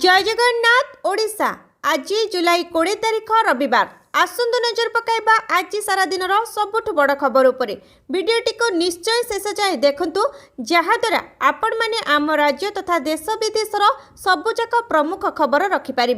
जय जगन्नाथ ओडिशा। आज जुलाई 20 तारिख रविवार। आसंतु नजर पकाइबा आज सारा दिन सबुठ बड़ खबर उपरे। वीडियोटी को निश्चय शेष जाए देखंतु, जहाद्वारा आपण माने आम राज्य तथा देश विदेशर सबुजाक प्रमुख खबर रखिपारे।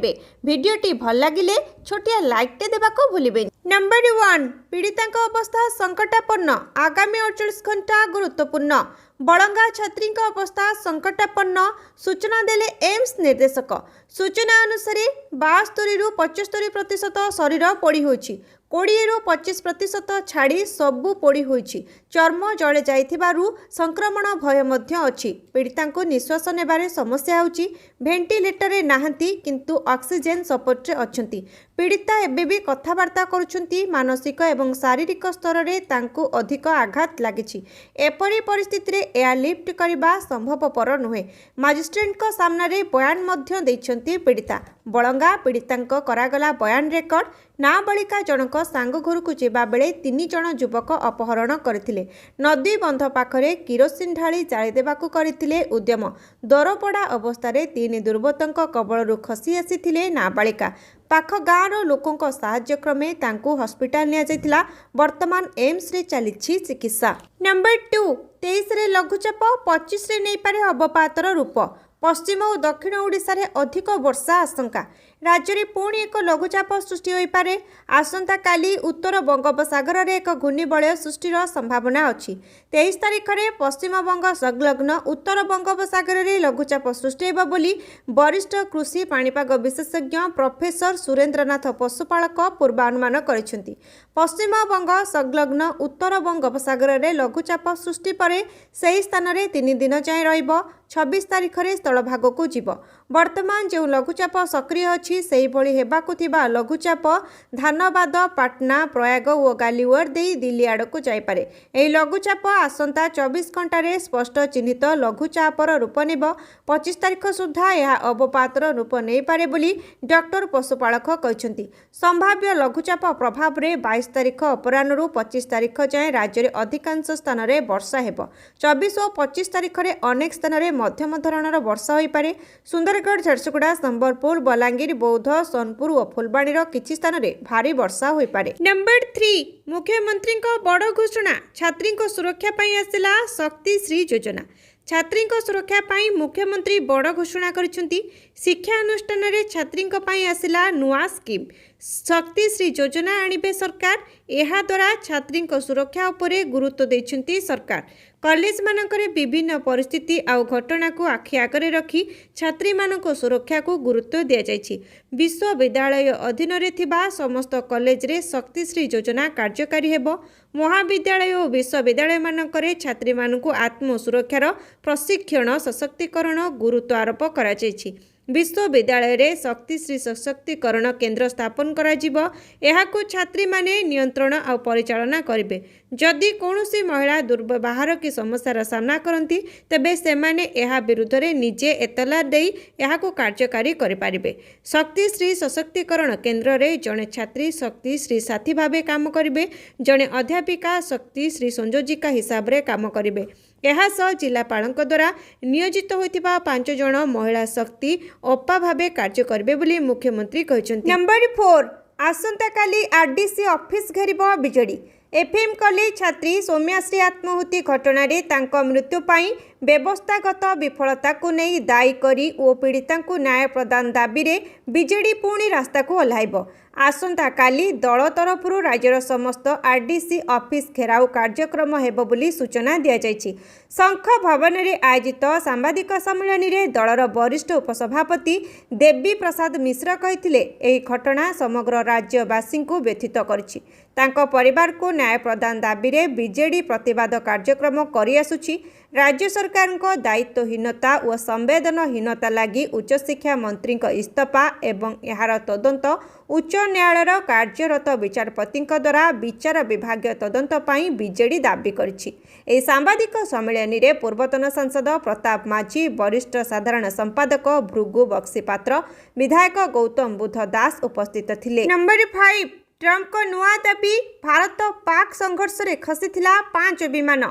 वीडियोटी भल लगिले छोटिया लाइकटे देबाको भूलिबे। नंबर 1, पीड़िता अवस्था संकटापन्न। आगामी 48 घंटा गुरुत्वपूर्ण। बड़ंगा छात्री अवस्था संकटापन्न, सूचना देले एम्स निर्देशक। सूचना अनुसार 72 रु 75% शरीर पोड़ी होइछि। 20 रु 25% छाड़ी सबु पोड़ी होइछि। चर्म जले जाइथिबारु संक्रमण भय मध्य अछि। पीड़िता को निश्वास नेबारे समस्या होछि। भेंटिलेटर नाहंती किंतु ऑक्सीजन सपोर्ट रे अछंती। पीड़िता एबे भी कथावार्ता करुछंती। मानसिक एवं शारीरिक स्तर रे तांको अधिक आघात लागिछि। एपरि परिस्थिति रे एयरलिफ्ट करबा संभवपर नुहे। मजिस्ट्रेट को सामने रे बयान मध्य दैछंती पीड़िता। बड़ंगा पीड़िता करागला बयान रेकर्ड। नाबालिका जनक सांग घर को जावा बेले 3 जण युवक अपहरण करथिले। नदी बंध पाखरे किरोसिन ढाली जाली देबाकू करथिले उद्यम। दरपड़ा अवस्था 3 दुर्बृत्तों कबलरू खसी आसीथिले नाबालिका। पाख गाँवर लोकों साहाय्य क्रमे तांकू हॉस्पिटल निया जायतिला। वर्तमान एम्स रे चलिछि चिकित्सा। नंबर 2, 23 रे लघुचाप, 25 रे नहीं पारे अवपातर रूप। पश्चिम और दक्षिण ओडिशा रे अधिक वर्षा आशंका। राज्य में पुणी एक लघुचाप सृष्टि हो पारे। आसंता काली उत्तर बंगोपसागर रे एक घूर्णिबलय सृष्टिर संभावना अछि। 23 तारिख में पश्चिमबंग संलग्न उत्तर बंगोपसागर रे लघुचाप सृष्टि हेबो बोली वरिष्ठ कृषि पाणीपाग विशेषज्ञ प्रोफेसर सुरेंद्रनाथ पशुपालक पूर्वानुमान करिसेंती। पश्चिमबंग संलग्न उत्तर बंगोपसागर रे लघुचाप सृष्टि पर सही स्थान में 3 दिन जाए रहिबो। 26 तारिख में स्थलभाग को जीव। वर्तमान जो लघुचाप सक्रिय अच्छी से हेबाकु थिबा लघुचाप धानबाद, पाटना, प्रयाग और गालिवर दे दिल्ली आड़ को जाइपारे। यह लघुचाप आसंता 24 घंटे स्पष्ट चिन्हित लघुचापर रूप नेब। 25 तारिख सुधा यह अवपातर रूप नहीं पारे बोली डॉक्टर पशुपालक कहते। संभाव्य लघुचाप प्रभाव में 22 तारिख अपराह्न 25 तारिख जाए राज्य में अधिकांश स्थान में वर्षा हेब। 24 और 25 तारिख में अनेक स्थान में मध्यम धरणर वर्षा हो पारे। सुंदरगढ़, झारसुगुड़ा, संबलपुर, बलांगीर, बौद्ध, सोनपुर और फुलबाणी किछि स्थान में भारी वर्षा हो पारे। नंबर 3, मुख्यमंत्री बड़ घोषणा। छात्री सुरक्षा पाई आसिला शक्ति श्री योजना। छात्री सुरक्षा पाई मुख्यमंत्री बड़ घोषणा करिसेंती। शिक्षा अनुष्ठान रे छात्री पाई आसिला नुआ स्कीम शक्ति श्री योजना आनिबे सरकार। एहा द्वारा छात्री सुरक्षा उपरे गुरुत्व दैछंती सरकार। कॉलेज मानकरे विभिन्न परिस्थिति आउ घटना को आखि आगरे रखी छात्री मानक सुरक्षा को गुरुत्व दिया जायछि। विश्वविद्यालय अधीन रे थिबा समस्त कॉलेज रे शक्ति श्री योजना कार्यकारी हेबो। महाविद्यालय और विश्वविद्यालय मानकरे छात्री मानक आत्म सुरक्षार प्रशिक्षण सशक्तिकरण गुरुत्व आरोप करा जायछि। विश्वविद्यालय रे शक्ति श्री सशक्तिकरण केन्द्र स्थापन करा जिवो। एहाकु छात्री माने नियंत्रण और परिचालना करिवे। जदि कौनसी महिला दुर्व्यवहार की समस्यार सामना करती तेबे सेमाने एहा विरुद्ध रे निजे एतला देई एहाकु कार्यकारी करिपारिबे। शक्ति श्री सशक्तिकरण केन्द्र रे जणे छात्री शक्ति श्री साथी भावे काम करिवे। जणे अध्यापिका शक्ति श्री संयोजिका हिसाब रे काम करिवे। यह जिलापाल द्वारा नियोजित होइतिबा 5 जण महिला शक्ति अपा भावे कार्य करिवे बोली मुख्यमंत्री कहछन्ती। नंबर 4, आसंता काली आरडीसी ऑफिस घेरिबो बीजेडी। एफएम कॉलेज छात्री सौम्याश्री आत्महत्या घटना रे तांको मृत्यु पाई व्यवस्थागत विफलता को नहीं दायी करी ओ पीड़िता को न्याय प्रदान दाबी रे बीजेडी पुणी रास्ता को ओह्लाइबो। आसंता काली दल तरफ राज्यर समस्त आरडीसी ऑफिस घेराव कार्यक्रम हेबो बोली सूचना दिया जायछि। शंख भवन रे आयोजित सांबादिक सम्मेलन रे दलर वरिष्ठ उपसभापति देवी प्रसाद मिश्र कहिथिले एही घटना समग्र राज्यवासी को व्यथित करछि। तांको परिवार को न्याय प्रदान दाबी रे बीजेडी प्रतिवाद कार्यक्रम करि आसुछि। राज्य सरकार को दायित्वहीनता और संवेदनहीनता लगी उच्च शिक्षा मंत्री इस्तीफा एवं यार तदंत उच्च न्यायालय कार्यरत विचारपति द्वारा विचार विभाग तदंत पाई बीजेडी दाबी करिछि। एही सांबादिक सम्मेलन रे पूर्वतन सांसद प्रताप माझी, वरिष्ठ साधारण संपादक भृगु बक्सीपात्र, विधायक गौतम बुद्ध दास उपस्थित थिले। नंबर 5, ट्रम्प को नुआ दाबी। भारत पाक संघर्ष रे खसीथिला 5 विमान।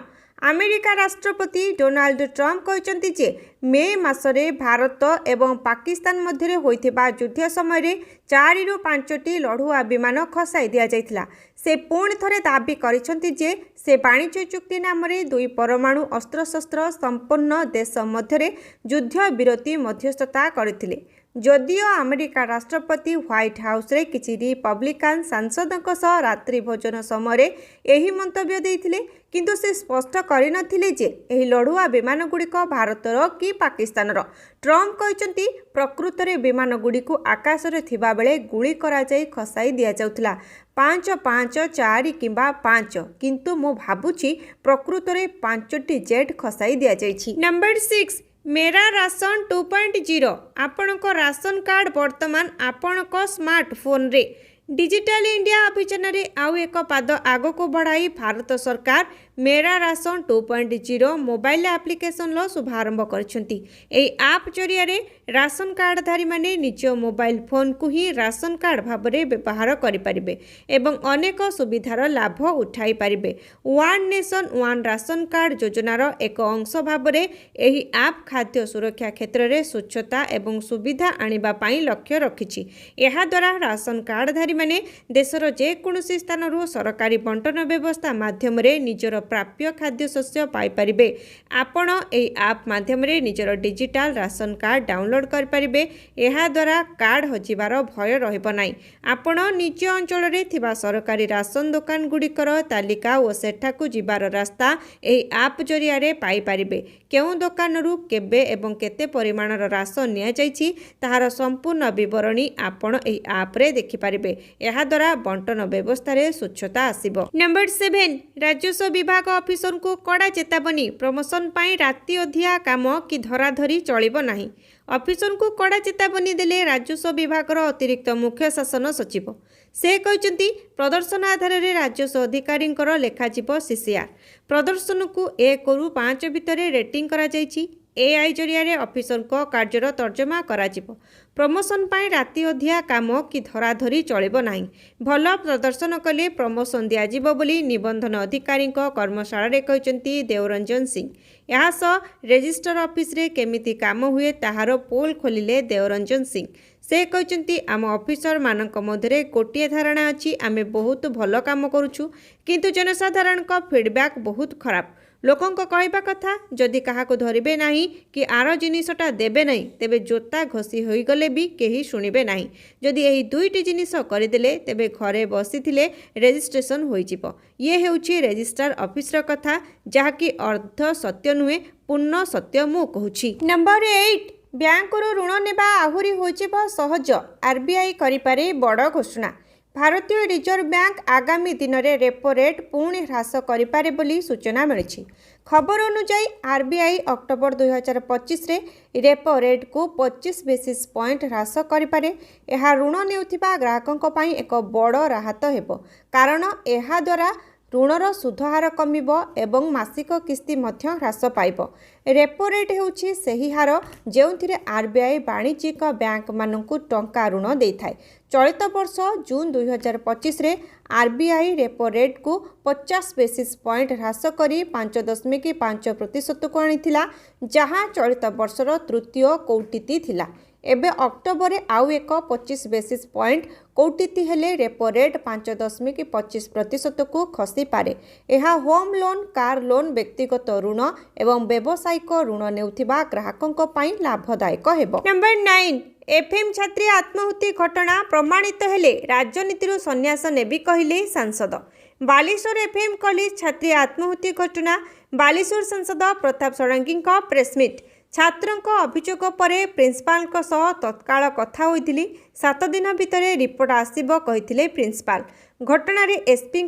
अमेरिका राष्ट्रपति डोनाल्ड ट्रम्प कहते जे मे मासरे भारत एवं पाकिस्तान मध्य होइथिबा युद्ध समय 4 ରୁ 5ଟି लड़ुआ विमान खसाई दिया जाइथिला। से पुणी थरे दाबी करिसेंति जे से वाणिज्य चुक्ति नाम रे 2 परमाणु अस्त्रशस्त्र संपन्न देश मध्य युद्ध विरति मध्यस्थता करथिले। जदियो अमेरिका राष्ट्रपति व्हाइट हाउस रे किछि रिपब्लिकान सांसदों सह रात्रि भोजन समय एही मंतव्य देइथिले, किंतु से स्पष्ट करि नथिले जे एही लड़ुआ विमान गुड़िक भारतर कि पाकिस्तानर। ट्रम्प कहते प्रकृत में विमान गुड़ी को आकाश में थिबा बेले गुली करा जाई खसाई दिया जाउथिला 5, 5, 4 किंबा 5, किंतु मो भाबुछि प्रकृत में 5टी जेट खसाई दिया जाइछि। नंबर 6 मेरा राशन 2.0 आपणक राशन कार्ड वर्तमान आपणक स्मार्टफोन रे डिजिटल इंडिया अभियान रे आउ एक पाद आग को बढ़ाई भारत सरकार मेरा राशन 2.0 मोबाइल एप्लिकेशन लो शुभारंभ करछंती। एई ऐप जरिया रे राशन कार्डधारी माने निज मोबाइल फोन को ही राशन कार्ड भाबरे व्यवहार करि परिबे एवं अनेक सुविधार लाभ उठाई परिबे। One nation one ration card योजनार एक अंश भाबरे एही ऐप खाद्य सुरक्षा क्षेत्र रे स्वच्छता एवं सुविधा आनिबा पई लक्ष्य रखिछि। एहा द्वारा राशन कार्डधारी माने देशर जे कोनोसी स्थानरू सरकारी बंटन व्यवस्था माध्यम रे निजर प्राप्य खाद्य शस्य पाई परिबे। आपण एई ऐप माध्यम रे निजर डिजिटल राशन कार्ड डाउनलोड कर परिबे। एहा द्वारा कार्ड हजिबार भय रहइबो नाही। आपण निज अंचल रे थिबा सरकारी राशन दुकान गुड़िकर तालिका और सेठाकू जिबार रास्ता एई ऐप जरिया रे पाई परिबे। केउ दुकानरू केबे एवं केते परिमाणर राशन निया जाइछि ताहार संपूर्ण विवरणी आपण एई ऐप रे देखि परिबे। एहा द्वारा बंटन व्यवस्था रे स्वच्छता आसीबो। नंबर 7 राजस्व विभाग ऑफिसर को कड़ा चेतावनी प्रमोशन पाई राति अधिया काम कि धराधरी चलिबो नाही। ऑफिसर को कड़ा चेतावनी देले राजस्व विभाग अतिरिक्त मुख्य शासन सचिव। से कहते प्रदर्शन आधार रे राजस्व अधिकारी लेखाजिब सीसीआर। प्रदर्शन को 1 ରୁ 5 भितर रेटिंग करा जाइछि। एआई जरिया रे ऑफिसर को कार्यर तर्जमा कराजिब। प्रमोशन पाई राति अधिया काम कि धराधरी चलिबो नाही। भल प्रदर्शन कले प्रमोशन दियाजिबो बोली निबंधन अधिकारी कर्मशाला रे कहचंती देवरंजन सिंह। यहाँ सह रेजिस्टर ऑफिस रे केमिति काम हुए ताहार पोल खोलिले देवरंजन सिंह। से कहचंती आम ऑफिसर मानक मध्य गोटे धारणा अच्छी आमे बहुत भल काम करुछु, किंतु जनसाधारण का फीडबैक बहुत खराब। लोकों को कहवा कथा जदि काहाको धरिबे नाही कि आर जिनिसटा देबे नाही तेबे जोता घसी होई गले भी केही शुणिबे नाही। जदि एही 2टी जिनिस करदेले तेबे घरे बसिथिले रेजिस्ट्रेशन होई जिवो। ये हेउछि रेजिस्ट्रार ऑफिसर कथा, जहाँकि अर्ध सत्य नुहे पूर्ण सत्य मु कहूछि। नंबर 8 बैंक ऋण नेबा आहुरी होइजिबो सहज। आरबीआई करिपारे बड़ घोषणा। भारतीय रिजर्व बैंक आगामी दिन में रेपो रेट पुणी ह्रास करिपारे बोली सूचना मिली। खबर अनुसार आरबीआई अक्टोबर 2025 रे रेपो रेट को 25 बेसिस पॉइंट ह्रास करिपारे। एहा ऋण नेउथिबा ग्राहकों पई एक बड़ राहत हेबो, कारण एहा द्वारा ऋणर सुधहार कमिब एवं मासिक किस्ती मध्य ह्रास पाइब। रेपो रेट हेउछि सेही हार जेउथिरे आरबीआई वाणिज्यिक बैंक मानकु टंका ऋण देइथाय। चलित वर्ष जून 2025 रे आरबीआई रेपो रेट को 50 बेसिस पॉइंट ह्रास करी 5.5% को आनिथिला, जहां चलित वर्षर तृतीय कौटिति थिला। एबे अक्टोबर आउ एक 25 बेसिस पॉइंट कौटिति हेले रेपो रेट 5.25% को खसी पारे। यह होम लोन, कार लोन, व्यक्तिगत ऋण एवं व्यावसायिक ऋण नेउथिबा ग्राहकों पई लाभदायक हेबो। नंबर 9 एफएम छात्री आत्महत्या घटना प्रमाणित हेले राजनीति संन्यास नेबी कहिले सांसद। बालेश्वर एफएम कॉलेज छात्री आत्महत्या घटना बालेश्वर सांसद प्रताप षडंगी प्रेसमिट। छात्रों अभियोग पर प्रिंसिपाल तत्काल कथा होइथिली। 7 दिन भितर रिपोर्ट आसिबो कहिथिले प्रिंसिपाल। घटना रे एसपी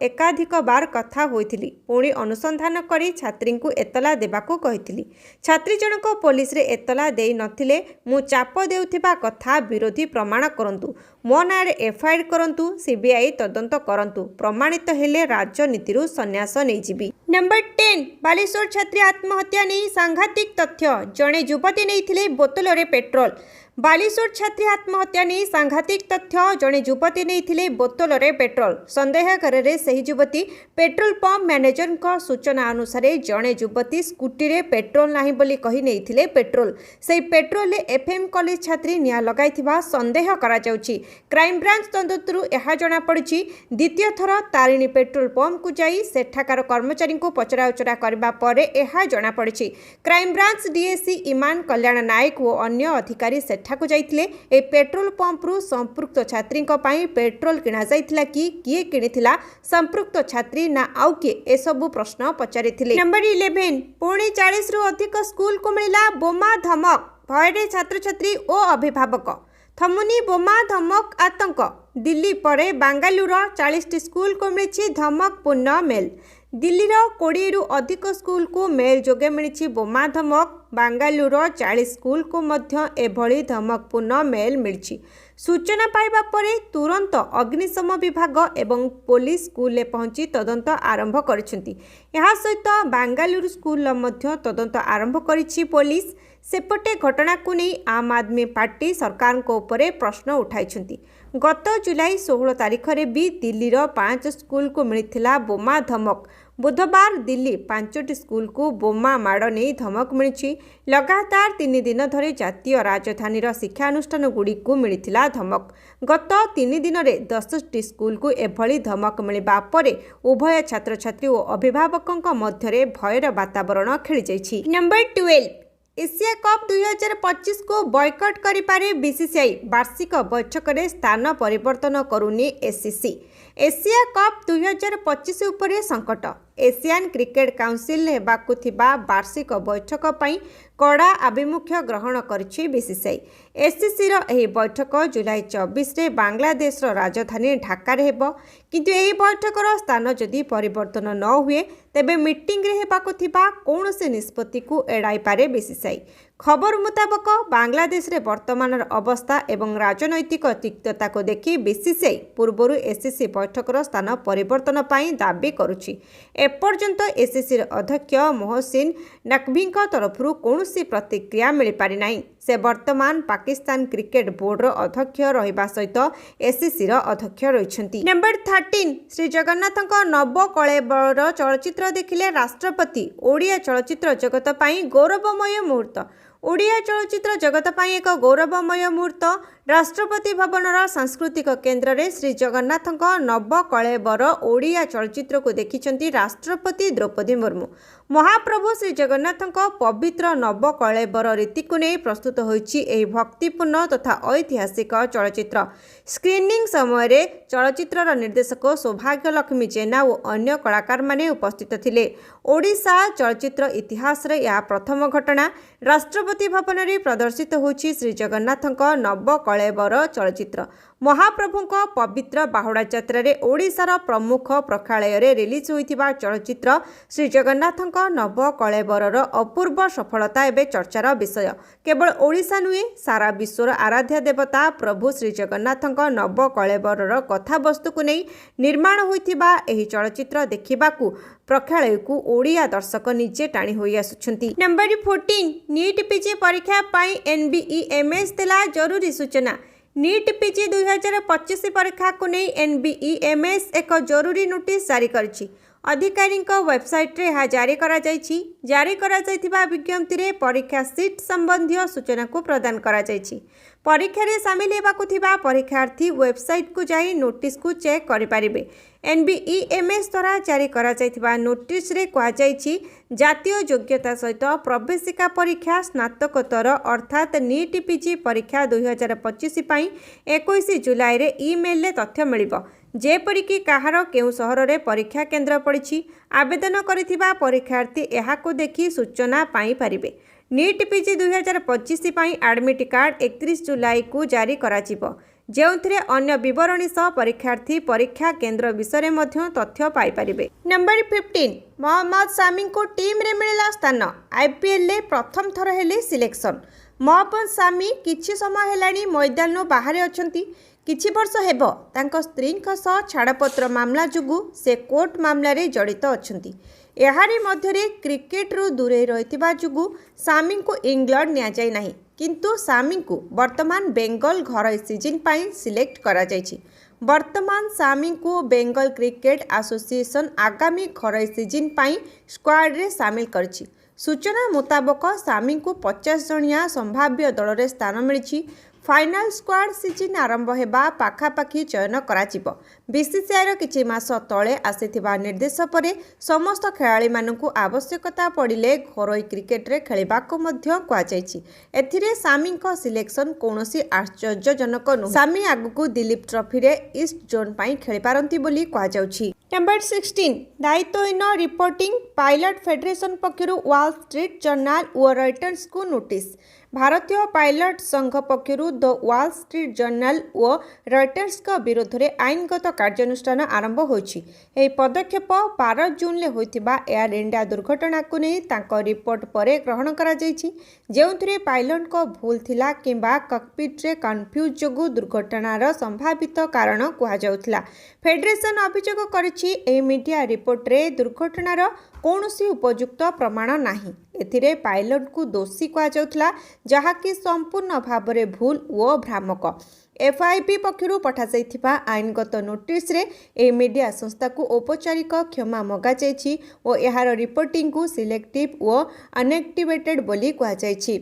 एकाधिक बार कथा होइथिली, पुणी अनुसंधान करी छात्री को एतला देबाकू कहिथिली। छात्री जनक पुलिस रे एतला देई नथिले। मु चाप देउथिबा कथा विरोधी प्रमाण करंतु, मो नारे एफआईआर करंतु, सीबीआई तदंत करंतु, प्रमाणित हेले राजनीति संन्यास नै जिबी। नंबर 10 बालेश्वर छात्री आत्महत्या नहीं सांघातिक तथ्य। जड़े युवती नहीं बोतल रे पेट्रोल। बालीसोर छात्री आत्महत्या नहीं सांघातिक तथ्य जड़े युवती नहीं बोतल रे पेट्रोल संदेह करे से युवती पेट्रोल पंप मैनेजर सूचना अनुसार जड़े युवती स्कूटी रे पेट्रोल नहीं बोली कही नहीं पेट्रोल से पेट्रोल एफएम कॉलेज छात्री निया लगाई संदेह करा जाउछि। क्राइम ब्रांच तदंतरु यह जनापड़ी द्वितीय थर तारिणी पेट्रोल पंप को जाई सेठाकार कर्मचारी को पचराउचरा करबा परे यह जनापड़ी। क्राइम ब्रांच डीएससी इमान कल्याण नायक और अन्य अधिकारी सेठाकु जाइथिले ए पेट्रोल पंपरु संपृक्त छात्री पेट्रोल किणा जाइथिला कि किए किणिथिला संपृक्त छात्री ना आउ किए ए सबु प्रश्न पचारिथिले। नंबर 11 पौने 40 रु अधिक स्कूल को मिला बोमा धमक भयरे छात्र छात्री और अभिभावक थमुनी बोमा धमक आतंक दिल्ली परे बांगालुर 40 स्कूल को मिली धमकपूर्ण मेल। दिल्लीर 20 रु अधिक स्कूल को मेल जोगे मिली बोमा धमक बांगालुर 40 स्कूल को मध्य एभली धमकपूर्ण मेल मिली। सूचना पाइबा परे तुरंत अग्निशम विभाग एवं पुलिस स्कूल पहुंची तदंत आरंभ करिसेंती। यहा सहित बांगालुरु स्कूल मध्य तदंत आरंभ करिछि पुलिस। सेपटे घटना को नहीं आम आदमी पार्टी सरकार को उपरे प्रश्न उठाई। गत जुलाई 16 तारिख में भी दिल्लीर 5 स्कूल को मिलता बोमा धमक। बुधवार दिल्ली 5टी स्कूल को बोमा माड़ नहीं धमक मिली। लगातार 3 दिन धरे जातीय राजधानी शिक्षानुष्ठान गुड़ी को मिलता धमक। गत 3 दिन में 10टी स्कूल को एभली धमक मिलवा परे उभय छात्र छात्री और अभिभावकों मध्य भयर वातावरण खेली जाइछि। नंबर 12 एशिया कप 2025 को बॉयकट करिपारे बीसीसीआई वार्षिक बैठक में स्थान परिवर्तन करुनी एसीसी। एशिया कप 2025 उपरे संकट एशियान क्रिकेट काउंसिल हेबाकु थिबा वार्षिक बैठक पई कड़ा आभिमुख्य ग्रहण करिछि बीसीसीआई। एसीसी रो एही बैठक जुलाई 24 रे बांग्लादेश रो राजधानी ढाका रे हेबो। किंतु एही बैठक रो स्थान जदि परिवर्तन न हुए तेबे मीटिंग रे हेबाकु थिबा कोनोसी निष्पत्ति को एड़ाई पारे बीसीसीआई। खबर मुताबक बांग्लादेश रे वर्तमान अवस्था एवं राजनैतिक तिक्तता को देखि बीसीसीआई पूर्वरु एसीसी बैठक रो स्थान परिवर्तन पाई दाबी करुछि। एपर्यंत एसीसी अध्यक्ष मोहसिन नकवी तरफରୁ कौनसी प्रतिक्रिया मिल पारि नाही। से वर्तमान पाकिस्तान क्रिकेट बोर्ड रो अध्यक्ष रहिबा सहित एसीसी रो अध्यक्ष रहिछंती। नंबर 13 श्री जगन्नाथक नव कळेबर चलचित्र देखिले राष्ट्रपति। ओडिया चलचित्र जगत पाई गौरवमय मुहूर्त। ओडिया चलचित्र जगत पाई एक गौरवमय मुहूर्त। राष्ट्रपति भवनर सांस्कृतिक केन्द्र रे श्री जगन्नाथक नव कळेबर ओडिया चलचित्र को देखिछंती राष्ट्रपति द्रौपदी मुर्मू। महाप्रभु श्री जगन्नाथक पवित्र नव कळेबर रीति को नहीं प्रस्तुत होइछि एही भक्तिपूर्ण तथा ऐतिहासिक चलचित्र। स्क्रीनिंग समय चलचित्रर निर्देशक सौभाग्य लक्ष्मी जेना और अन्य कलाकार माने उपस्थित थिले। ओडिशा चलचित्र इतिहास रे यह प्रथम घटना। राष्ट्रपति भवन रे प्रदर्शित होछि श्री जगन्नाथक नव कळेबर चलचित्र। महाप्रभुक पवित्र बाहुड़ा यात्रा रे ओडिशार प्रमुख प्रेक्षालय रे रिलीज होइथिबा चलचित्र श्री जगन्नाथक नव कळेबरर अपूर्व सफलता एवं चर्चार विषय। केवल ओडिशा नुहे सारा विश्वर आराध्य देवता प्रभु श्री जगन्नाथक नव कळेबरर कथावस्तु को नहीं निर्माण होइथिबा एही चलचित्र देखिबाकू प्रेक्षालय को ओडिया दर्शक निजे टाणी होई आसुछंती। नंबर 14 नीट पीजी परीक्षा पाई एनबीईएमएस देला जरूरी सूचना। नीट पीजी 2025 परीक्षा को नहीं एनबीईएमएस एक जरूरी नोटिस जारी करिछि। अधिकारी वेबसाइट रे यह जारी करा जाइथिबा विज्ञप्ति रे परीक्षा सीट संबंधी सूचना को प्रदान करा जाइछि। परीक्षा रे शामिल हेबाकु थिबा परीक्षार्थी वेबसाइट को जाई नोटिस को चेक करि पारिबे। एनबीईएमएस द्वारा जारी करा जाइथिबा नोटिस रे कहा जाइछि जातीय योग्यता सहित प्रवेशिका परीक्षा स्नातकोत्तर अर्थात नीट पीजी परीक्षा 2025 पाई 21 जुलाई रे ईमेल रे तथ्य मिलिबो। जेपरिकी कहार केउ सहर रे परीक्षा केन्द्र पड़ी आवेदन करिथिबा परीक्षार्थी एहाको देखि सूचना पाई पारिबे। नीट पीजी 2025 पाई एडमिट कार्ड 31 जुलाई को जारी कराजिबो। जेउथिरे अन्य विवरणी सह परीक्षार्थी परीक्षा केन्द्र विषय में तथ्य पाई पारिबे। नंबर 15 मोहम्मद सामी को टीम रे मिलला स्थान। आईपीएल ले प्रथम थर हेले सिलेक्शन। मोहम्मद सामी किछि समय हेलानी मैदान बाहर अछंती। किछि वर्ष हेबो तांको स्त्री छाड़पत्र मामला जुगु से कोर्ट मामला रे जड़ित अछंती। एहारी मध्यरे क्रिकेट रु दूरे रहितिबा जुगु सामी को इंग्लैंड निया जाय नाही। किंतु सामी को वर्तमान बेंगल घरोई सीजन पाई सिलेक्ट करा जायछि। वर्तमान सामी को बेंगल क्रिकेट एसोसिएशन आगामी घरोई सीजन पाई स्क्वाड रे शामिल करछि। सूचना मुताबक सामी को 50 जणिया संभाव्य दल रे स्थान मिलिछि। फाइनल स्क्वाड सीजन आरंभ हेबा पाखापाखि चयन कराजिबो। बीसीसीआई किछि मास तळे आसीथिबा निर्देश परे समस्त खेलाड़ी मानकु आवश्यकता पड़िले घरोई क्रिकेट रे खेलिबाको मध्य कुआ जायछि। एथिरे सामी को सिलेक्शन कोनोसी आश्चर्यजनक नु। सामी आगुकु दिलीप ट्रॉफी रे ईस्ट जोन पाई खेली पारंती बोली कुआ जाउछि। नंबर 16 दायित्वहीन रिपोर्टिंग पायलट फेडरेशन पक्षरु वॉल स्ट्रीट जर्नल और रॉयटर्स को नोटिस। भारतीय पायलट संघ पक्षरु द वॉल स्ट्रीट जर्नल और रॉयटर्स का विरोध में आईनगत कार्यानुष्ठान आरंभ होइछि। एही पदक्षेप 12 जून ले होइतिबा एयर इंडिया दुर्घटना को नहीं तांको रिपोर्ट परे ग्रहण करा जायछि, जेउथिरे पायलट को भूल थिला किंबा कॉकपिट रे कन्फ्यूज जोगु दुर्घटनार संभावित कारण कुहा जाउथिला। फेडरेशन अभियोग करिछि एही मीडिया रिपोर्ट रे दुर्घटनार कौनसी उपयुक्त प्रमाण नाही। एथिरे पायलट को दोषी कुहा जाउथिला, जहाँकि संपूर्ण भाव में भूल और भ्रामक। एफआईपी पक्षरु पठा जाइथिबा आईनगत नोटिस रे ए मीडिया संस्था को औपचारिक क्षमा मगा जायछि और एहार रिपोर्टिंग को सिलेक्टिव और अनएक्टिवेटेड बोली कुहा जायछि।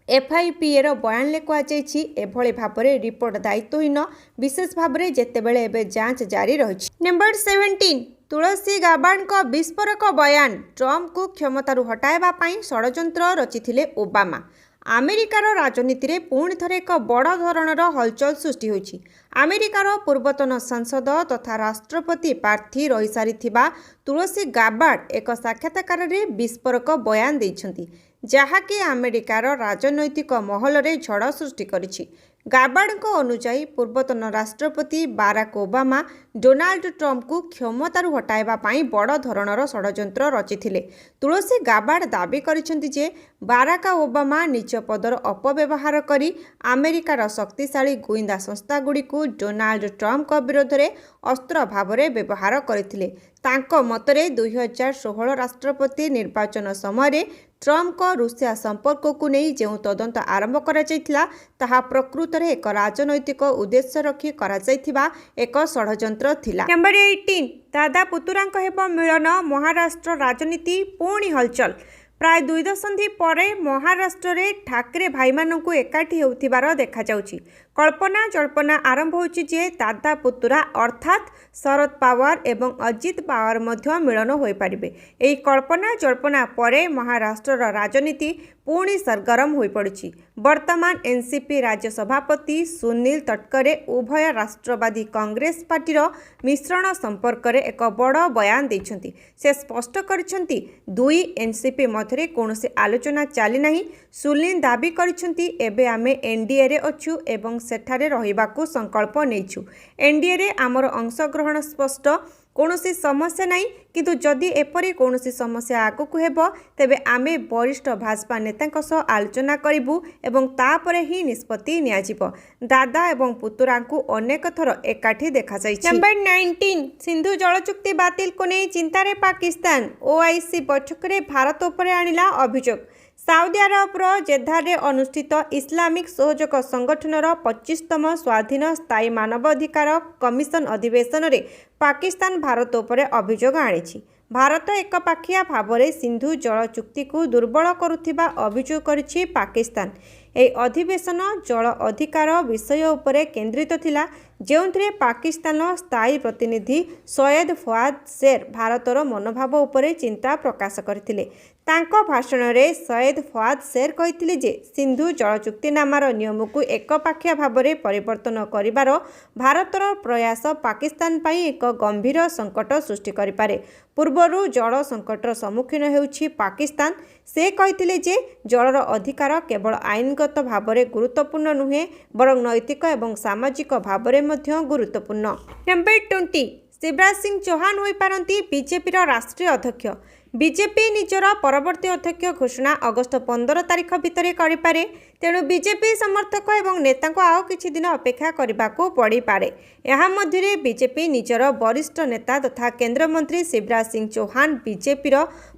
एफआईपी रो बयान ले कुहा जायछि एभଳି भाबरे रिपोर्ट दायित्वहीन, विशेष भाबरे जेतेबेले एबे जांच जारी रहिछि। नंबर 17 तुलसी गाबार्ड को विस्फोरक बयान। ट्रम्प को क्षमतारू हटाइबा पई षडयंत्र रचिथिले ओबामा। अमेरिकार राजनीति रे पुणी थरे एक बड़ धरणर हलचल सृष्टि होइछि। अमेरिकार पूर्वतन सांसद तथा राष्ट्रपति प्रार्थी रही सारिथिबा तुलसी गाबार्ड एक साक्षात्कार रे विस्फोरक बयान दैछंती, जहाँकि अमेरिकार राजनैतिक महल रे झड़ सृष्टि करिछि। गाबार्ड अनुसार पूर्वतन राष्ट्रपति बाराक ओबामा डोनाल्ड ट्रम्प को क्षमतारू हटाइबा पई बड़ धरणर षडयंत्र रचिथिले। तुलसी गाबार्ड दाबी करिसेंति जे बाराक ओबामा निज पदर अपव्यवहार करी अमेरिकार शक्तिशाली गुइंदा संस्था गुड़ी को डोनाल्ड ट्रम्प विरोध में अस्त्र भाव में व्यवहार करथिले। तांको मतरे 2016 राष्ट्रपति निर्वाचन समय ट्रम्प को रूसिया संपर्क को नहीं जो तदंत आरंभ करा जायथिला ताहा प्रकृत में एक राजनैतिक उद्देश्य रखी करा जायथिबा एक षडयंत्र थिला। नंबर 18 दादा पुतुरांक हेब मिलन। महाराष्ट्र राजनीति पुणी हलचल। प्राय 2 दशंधि पर महाराष्ट्र रे ठाकरे भाई मानकु एकाठी होउथिबार देखा जाउछि। कल्पना जल्पना आरंभ होछि जे दादा पुतुरा अर्थात शरद पवार एवं अजित पवार मध्य मिलन होई पारिबे। एही कल्पना जल्पना परे महाराष्ट्र राजनीति पुणी सरगरम होई पड़िछि। वर्तमान एनसीपी राज्य सभापति सुनील तटकरे उभय राष्ट्रवादी कांग्रेस पार्टीर मिश्रण संपर्क में एक बड़ बयान दैछंती। से स्पष्ट करिसेंती दुई एनसीपी मध्य कौनसी आलोचना चली नहीं। सुनील दाबी करिसेंती एबे आमे एनडीए रे अछु एवं सेठारे रहिबाकू संकल्प नेइछु। एनडीए रे आमर अंशग्रहण स्पष्ट, कौनसी समस्या नहीं, किंतु जदि एपरी कौनसी समस्या आगकू हेबो तेबे आमे वरिष्ठ भाजपा नेतांक सह आलोचना करिबु एवं तापरे ही निष्पत्ति नियाजिबो। दादा एवं पुतुरांकू अनेक थर एकाठी देखा जायछि। नंबर 19 सिंधु जल चुक्ति बातिल को नहीं चिंतारे पाकिस्तान। ओआईसी बैठक रे भारत उपरे आनिला अभियोग। साउदी अरबर जेद्दार रे अनुष्ठित इस्लामिक सहयोग संगठनर 25तम स्वाधीन स्थायी मानवाधिकार कमिशन अधिवेशन रे पाकिस्तान भारत उपरे अभियोग आनिछि। भारत एकपाखिया भाव में सिंधु जल चुक्ति को दुर्बल करुथिबा अभियोग करिछि पाकिस्तान। एही अधिवेशन जल अधिकार विषय उपरे केंद्रित थिला, जेउंथरे पाकिस्तान स्थायी प्रतिनिधि सैयद फवाद शेर भारतर मनोभाव उपरे चिंता प्रकाश करथिले। तांको भाषण रे सैयद फवाद शेर कहिथिले जे सिंधु जल चुक्तिनामार नियम को एकपाखिया भाव में परिवर्तन करिबार भारतर प्रयास पाकिस्तान पई एक गंभीर संकट सृष्टि करिपारे। पूर्वरु जल संकटर सम्मुखीन हेउछि पाकिस्तान। से कहिथिले जे जलर अधिकार केवल आईनगत भाव में गुरुत्वपूर्ण नुहे, बरं नैतिक एवं सामाजिक भाव में मध्य गुरुत्वपूर्ण। नंबर 20 शिवराज सिंह चौहान होई पारंती बीजेपी राष्ट्रीय अध्यक्ष। बीजेपी निजर परवर्ती अध्यक्ष घोषणा अगस्त 15 तारिख भितर करिपारे। तेणु बीजेपी समर्थक एवं नेता को आउ किछि दिन अपेक्षा करबाको पड़ी पारे। एहा मध्यरे बीजेपी निजर वरिष्ठ नेता तथा केंद्र मंत्री शिवराज सिंह चौहान बीजेपी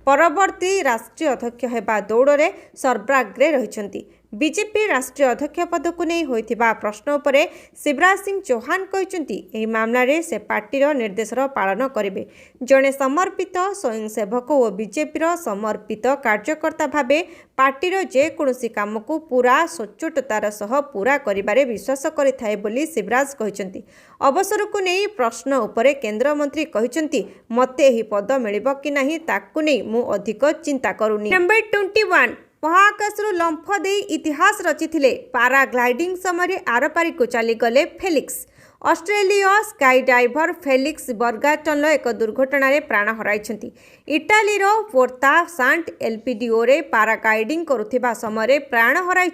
परवर्ती राष्ट्रीय अध्यक्ष हेबा दौड़ में सर्वाग्रे रहिछंती। बीजेपी राष्ट्रीय अध्यक्ष पद को नहीं होइथिबा प्रश्न उपरे शिवराज सिंह चौहान कहते एही मामला रे से पार्टीर निर्देशर पालन करेंगे। जड़े समर्पित स्वयंसेवक और बीजेपी समर्पित कार्यकर्ता भावे पार्टीर जेकोसी काम को पूरा सचोटतार सह पूरा करिबारे विश्वास करिथाए बोली शिवराज कहते। अवसर को नहीं प्रश्न उपरे केंद्रमंत्री कहते मते एही पद मिलिबो कि नाही ताकु नहीं मु अधिक चिंता करूनी। नंबर 21 महाकाशरू लंफ दे इतिहास रचिथिले पाराग्लाइडिंग समय आरपारी को चलीगले Felix. Australia skydiver Felix Baumgartner एक दुर्घटन में प्राण हराई। इटालीर पोर्ता सांट एलपीडीओ रे पाराग्लाइडिंग करुथिबा समय प्राण हराई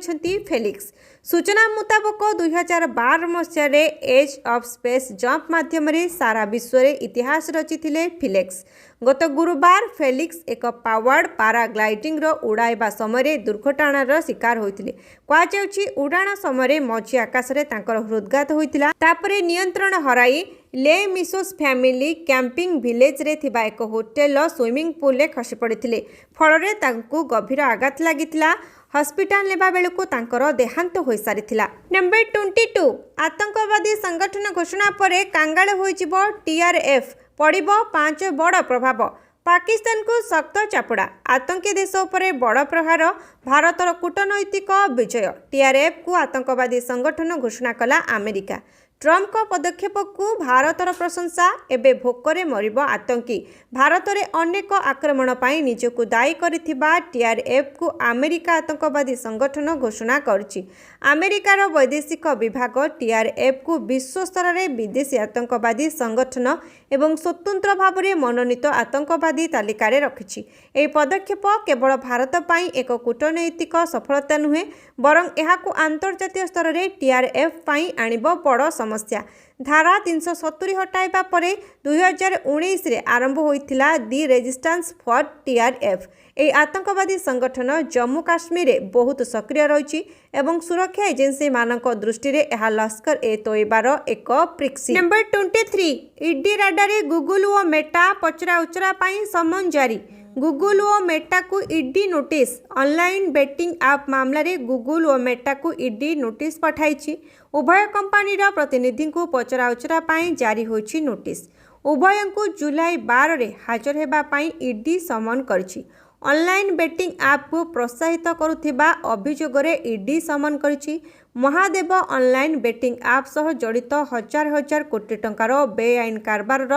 फेलिक्स। सूचना मुताबक 2012 मसीह एज ऑफ स्पेस जंप माध्यम सारा विश्व में इतिहास रचिथिले फेलिक्स। गत गुरुवार फेलिक्स एक पावर्ड पाराग्लाइडिंग उड़ाइबा समय दुर्घटनार शिकार होइथिले। कहुछि उड़ाण समय मझी आकाश में तांकर हृदघात होइतिला। तापरे नियंत्रण हराई ले मिसोस फैमिली कैंपिंग विलेज रे थिबा एक होटेल स्विमिंग पूल रे खसी पड़िथिले। फଳରେ तांकु गभीर आघात लागितिला। हॉस्पिटल नेबा बेलकु तांकर देहांत होई सारिथिला। नंबर 22 आतंकवादी संगठन घोषणा परे कांगाल होइजिबो टीआरएफ पड़िबो 5 बड़ प्रभाव। पाकिस्तान को शक्त चापुड़ा आतंकी देश उपरे बड़ प्रहार भारतर कूटनैतिक विजय। टीआरएफ को आतंकवादी संगठन घोषणा कला अमेरिका। ट्रम्प को पदक्षेप को भारतर प्रशंसा। एबे भोकरे मरिबो आतंकी। भारत में अनेक आक्रमण पाई निजको दायी करिथिबा टीआरएफ को अमेरिका आतंकवादी संगठन घोषणा करछि। अमेरिकार वैदेशिक विभाग टीआरएफ को विश्व स्तर में विदेशी आतंकवादी संगठन एवं स्वतंत्र भाव में मनोनीत आतंकवादी तालिका रे रखिछि। एही पदक्षेप केवल भारत पाई एक कूटनैतिक सफलता नुहे बरं एहाकु अंतर्जातीय स्तर में टीआरएफ पाई आनिबो बड़ समस्या। धारा 370 हटाइबा परे 2019 रे आरंभ होइथिला दी रेजिस्टेंस फॉर टीआरएफ। ए आतंकवादी संगठन जम्मू काश्मीर रे बहुत सक्रिय रहिछि एवं सुरक्षा एजेंसी मानक दृष्टि रे एहा लश्कर ए तोइबार एक प्रिक्सी। नंबर 23 ईडी राडारे गूगल और मेटा पचरा उचरा पाई समन जारी। गूगल और मेटा को ED notice. Online betting app मामला रे गूगल और मेटा को ईडी नोटिस पठाई। उभय कंपनीर प्रतिनिधि को पचरा उचरा पाई जारी होइछि नोटिस। उभय को जुलाई 12 रे हाजर हेबा पाई ईडी समन करछि। ऑनलाइन बेटिंग ऐप को प्रोत्साहित करुथिबा अभियोग रे ईडी समन करछि। महादेव ऑनलाइन बेटिंग ऐप सह जड़ित हजार हजार कोटी टंकार बेआईन कारबार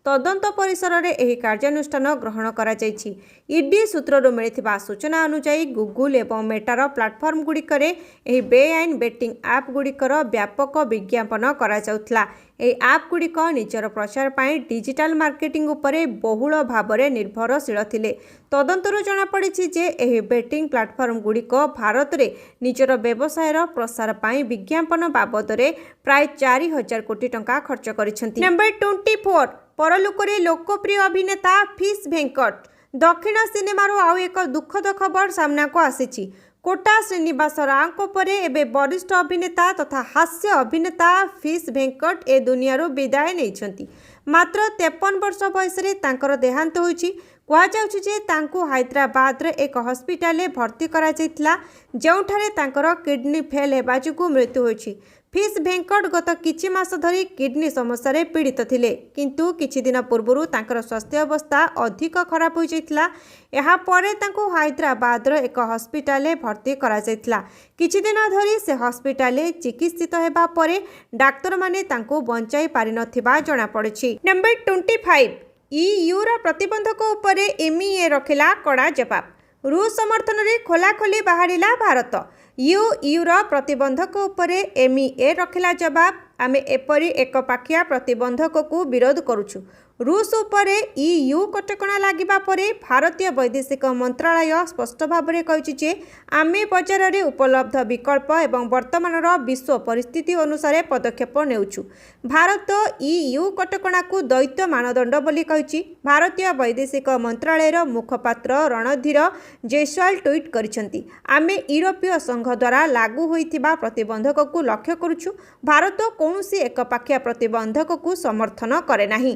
तदंत परिसर रे एही कार्यानुष्ठान ग्रहण करा जायछि। ईडी सूत्रରୁ मिलिथिबा सूचना अनुसार गूगल एवं मेटार प्लाटफर्म गुड़िकरे एही बेआईन बेटिंग ऐप गुड़िकर व्यापक विज्ञापन करा जाउथला। एही ऐप गुड़िक निजर प्रचार पाई डिजिटल मार्केटिंग उपरे बहुल भाबरे निर्भरशील थिले। तदंतरु जणा पड़िछि जे एही बेटिंग प्लाटफर्म गुड़िक भारत रे निजर व्यवसायर प्रसार पाई विज्ञापन बाबदरे प्राय 4000 कोटी टंका खर्च करिसेंती। नंबर 24 परलोकरे लोकप्रिय अभिनेता फिश भेंकट। दक्षिण सिनेमार आउ एक दुखद खबर सामना को आसीछि। कोटा श्रीनिवास राव परे एबे वरिष्ठ अभिनेता तथा हास्य अभिनेता फिश भेंकट ए दुनियारू विदाय नेइछंती। मात्र 53 वर्ष बयस रे तांकर देहांत होइछि। कहुछि जे तांकु हैदराबाद रे एक हॉस्पिटल भर्ती करा जायतिला जेउठारे तांकर किडनी फेल हेबा जुगु मृत्यु होइछि। फिश भेंकट गत किछि मास धरी किडनी समस्या रे पीड़ित थिले किंतु किछि दिन पूर्वरु तांकर स्वास्थ्य अवस्था अधिक खराब हो जायतिला। एहा परे तांकु हैदराबाद रो एक हॉस्पिटल भर्ती करा जायतिला। किछि दिन धरी से हॉस्पिटल चिकित्सित हेबा परे डाक्टर माने तांकु बंचाई पारि नथिबा जणा पड़िछि। नंबर 25 ईयू रो प्रतिबंधक उपरे एमईए रखिला कड़ा जवाब। रूस समर्थन रे खोलाखोली बाहरिला भारत। यूर प्रतिबंधक उपरे एमईए रखिला जवाब। आमे एपरी एक पाखिया प्रतिबंधक को विरोध करुछु। रूस उपरे ईयू कटकणा लागिबा परे भारतीय वैदेशिक मंत्रालय स्पष्ट भाव में कहिछि जे आमे बजार रे उपलब्ध विकल्प एवं वर्तमानर विश्व परिस्थिति अनुसार पदक्षेप नेउछु। भारत ईयू कटकणा को द्वैत मानदंड बोली कहिछि। भारतीय वैदेशिक मंत्रालयर मुखपात्र रणधीर जयसवाल ट्वीट करिसेंती आमे यूरोपीय संघ द्वारा लागू होइथिबा प्रतिबंधक को लक्ष्य करुछु। भारत कौनसी एकपाखिया प्रतिबंधक को समर्थन करे नाही।